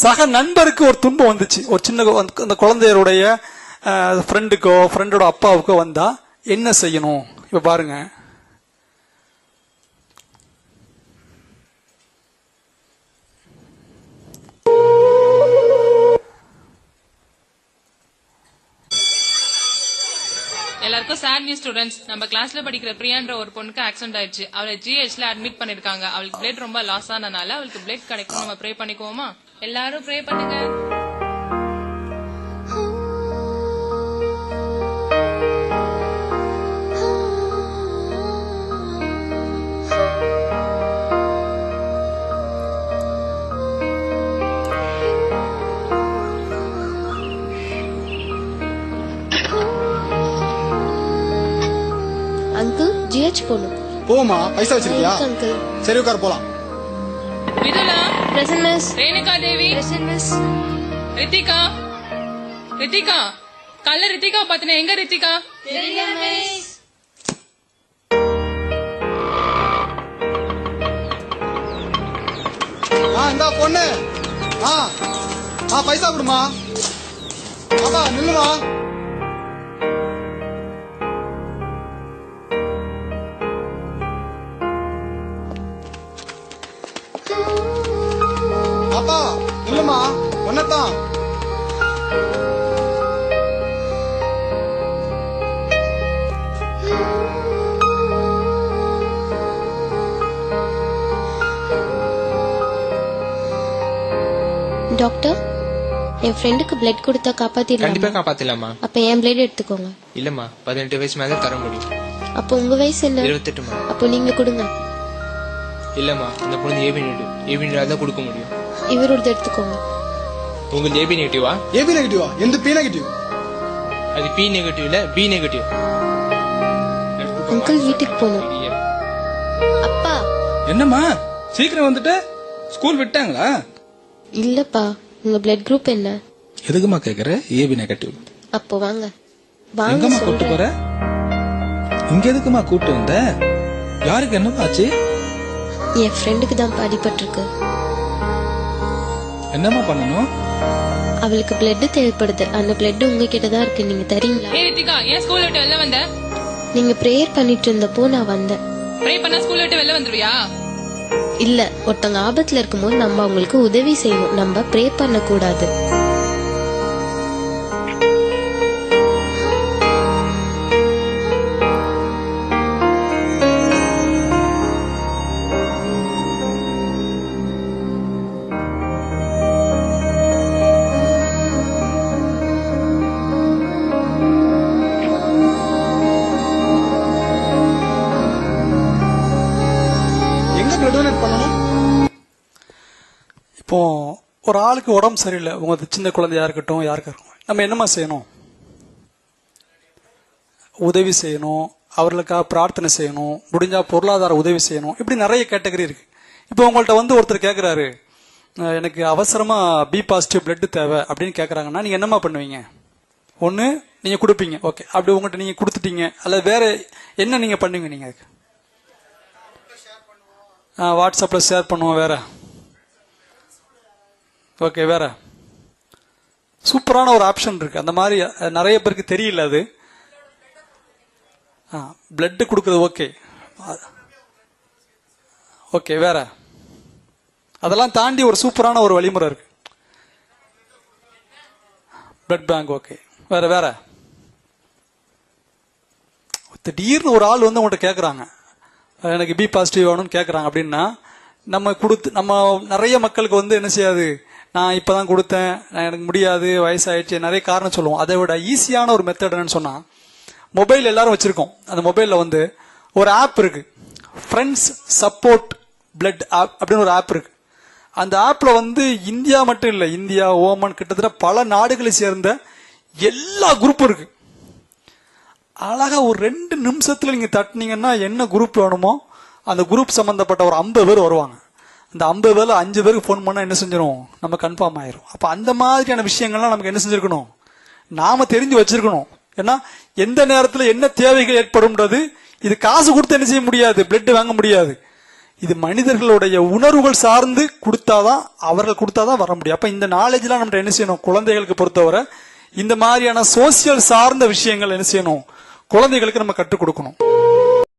சக நண்பருக்கு ஒரு துன்பம் வந்துச்சு, ஒரு சின்ன அந்த குழந்தையருடைய ஃப்ரெண்டுக்கோ ஃப்ரெண்டோட அப்பாவுக்கோ வந்தா என்ன செய்யணும்? இப்ப பாருங்க, எல்லாருக்கும் sad news ஸ்டூடெண்ட்ஸ். நம்ம கிளாஸ்ல படிக்கிற பிரியான்ற ஒரு பொண்ணுக்கு ஆக்சிடென்ட் ஆயிடுச்சு. அவளை ஜிஹெச்ல அட்மிட் பண்ணிருக்காங்க. அவளுக்கு பிளட் ரொம்ப லாஸ் ஆனனால அவளுக்கு பிளட் கிடைக்கும். நம்ம ப்ரே பண்ணிக்குவோமா? எல்லாரும் ப்ரே பண்ணுங்க. அங்கிள் ஜிஹெச் போணும். போமா, பைசா வச்சிருக்கியா? அங்கிள் சரி உட்கார் போலாம். Vidula present miss. Renuka Devi present miss. Ritika Ritika கல்ல ரித்திகா பாத்தன. எங்க ரித்திகா? தெரியல மிஸ். இந்தா பொண்ணு. பைசா கொடுமா. பாப்பா நில்லுமா. பாப்பா நில்லுமா, ஒன்னதான். டாக்டர், என் ஃப்ரெண்டுக்கு பிளட் கொடுத்தா காப்பாத்திடலாம். கண்டிப்பா காப்பாத்தலாமா? அப்ப என் பிளட் எடுத்துக்கோங்க. இல்லம்மா, 18 வயசு மேல தர முடியும். அப்போ உங்க வயசு என்ன? 28மா. அப்போ நீங்க கொடுங்க. இல்லம்மா, இந்த பொண்ணு ஏபி நெகட்டிவ் தான் கொடுக்க முடியும். இவரோட எடுத்துக்கோங்க. உங்களுக்கு ஏபி நெகட்டிவா? ஏபி நெகட்டிவா? எந்த பி நெகட்டிவ்? அது பி நெகட்டிவ் இல்ல, பி நெகட்டிவ். அங்கிள் வீட்டுக்கு போகணும். அப்பா. என்னம்மா சீக்கிரம் வந்துட்டு? ஸ்கூல் விட்டாங்களா? இல்லப்பா, உங்க பிளட் குரூப் என்ன? எதுக்குமா கேக்குற? A B negative. அப்போ வாங்க வாங்க. எங்கம்மா கூட்டு போற? இங்க எதுக்குமா கூட்டு வந்த? யாருக்கு என்னமா ஆச்சு? என் ஃப்ரெண்டுக்கு தான் அடிபட்டிருக்கு. என்னம்மா பண்ணணும்? அவளுக்கு பிளட் தேவைப்படுது. அந்த பிளட் உங்ககிட்ட தான் இருக்கு, நீங்க தரீங்களா? ஏ ரித்திகா, ஏன் ஸ்கூல் விட்டு வெளில வந்த? நீங்க பிரேயர் பண்ணிட்டு இருந்தப்போ நான் வந்தேன். ப்ரே பண்ணா ஸ்கூல் விட்டு வெளில வந்துருவியா? இல்ல, ஒருத்தங்க ஆபத்துல இருக்கும்போது நம்ம அவங்களுக்கு உதவி செய்யணும், நம்ம ப்ரே பண்ண கூடாது. எங்க பிளட் டொனேட் பண்ணணும்? இப்போ ஒரு ஆளுக்கு உடம்பு சரியில்லை, உங்க சின்ன குழந்தையா இருக்கட்டும், யாருக்கா இருக்கட்டும், நம்ம என்னமா செய்யணும்? உதவி செய்யணும், அவர்களுக்காக பிரார்த்தனை செய்யணும், முடிஞ்சா பொருளாதார உதவி செய்யணும். இப்படி நிறைய கேட்டகரி இருக்கு. இப்போ உங்கள்கிட்ட ஒருத்தர் கேட்கிறாரு, எனக்கு அவசரமா பி பாசிட்டிவ் பிளட் தேவை அப்படின்னு கேட்கறாங்கன்னா நீங்க என்னமா பண்ணுவீங்க? ஒண்ணு நீங்க கொடுப்பீங்க, ஓகே. அப்படி உங்கள்கிட்ட நீங்க கொடுத்துட்டீங்க, அல்லது வேற என்ன நீங்க பண்ணுவீங்க? நீங்க அதுக்கு வாட்ஸ்அப்ல ஷேர் பண்ணுவோம். வேற ஓகே, வேற சூப்பரான ஒரு ஆப்ஷன் இருக்கு. அந்த மாதிரி நிறைய பேருக்கு தெரியல. அது பிளட் கொடுக்கறது ஓகே ஓகே. வேற அதெல்லாம் தாண்டி ஒரு சூப்பரான ஒரு வழிமுறை இருக்கு, பிளட் பேங்க். ஓகே, வேற வேற திடீர்னு ஒரு ஆள் வந்து உங்கள்கிட்ட கேட்குறாங்க, எனக்கு பி பாசிட்டிவ் வேணும்னு கேட்குறாங்க அப்படின்னா, நம்ம நிறைய மக்களுக்கு வந்து என்ன செய்யாது, நான் இப்பதான் கொடுத்தேன், எனக்கு முடியாது, வயசாயிடுச்சு, நிறைய காரணம் சொல்லுவோம். அதை விட ஈஸியான ஒரு மெத்தட் என்னன்னு சொன்னா, மொபைல் எல்லாரும் வச்சிருக்கோம். அந்த மொபைல்ல வந்து ஒரு ஆப் இருக்கு, ஃப்ரெண்ட்ஸ் சப்போர்ட் பிளட் ஆப் அப்படின்னு ஒரு ஆப் இருக்கு. அந்த ஆப்ல வந்து இந்தியா மட்டும் இல்லை, இந்தியா, ஓமன், கிட்டத்தட்ட பல நாடுகளை சேர்ந்த எல்லா குரூப்பும் இருக்கு. அழகா ஒரு 2 நிமிஷத்துல நீங்க தட்டினீங்கன்னா என்ன குரூப் வேணுமோ அந்த குரூப் சம்பந்தப்பட்ட ஒரு 50 பேர் வருவாங்க. அந்த 50 பேர்ல 5 பேருக்கு போன் பண்ணா என்ன செஞ்சிடும், நம்ம கன்ஃபார்ம் ஆயிரும். அப்ப அந்த மாதிரியான விஷயங்கள்லாம் நமக்கு என்ன செஞ்சிருக்கணும், நாம தெரிஞ்சு வச்சிருக்கணும். ஏன்னா எந்த நேரத்துல என்ன தேவைகள் ஏற்படும்ன்றது, இது காசு கொடுத்து என்ன செய்ய முடியாது, பிளட் வாங்க முடியாது. இது மனிதர்களுடைய உணர்வுகள் சார்ந்து கொடுத்தாதான், அவர்கள் கொடுத்தாதான் வர முடியும். அப்ப இந்த நாலேஜ்லாம் நம்ம என்ன செய்யணும், குழந்தைகளுக்கு பொறுத்தவரை இந்த மாதிரியான சோசியல் சார்ந்த விஷயங்கள் என்ன செய்யணும், குழந்தைகளுக்கு நம்ம கற்றுக் கொடுக்கணும்.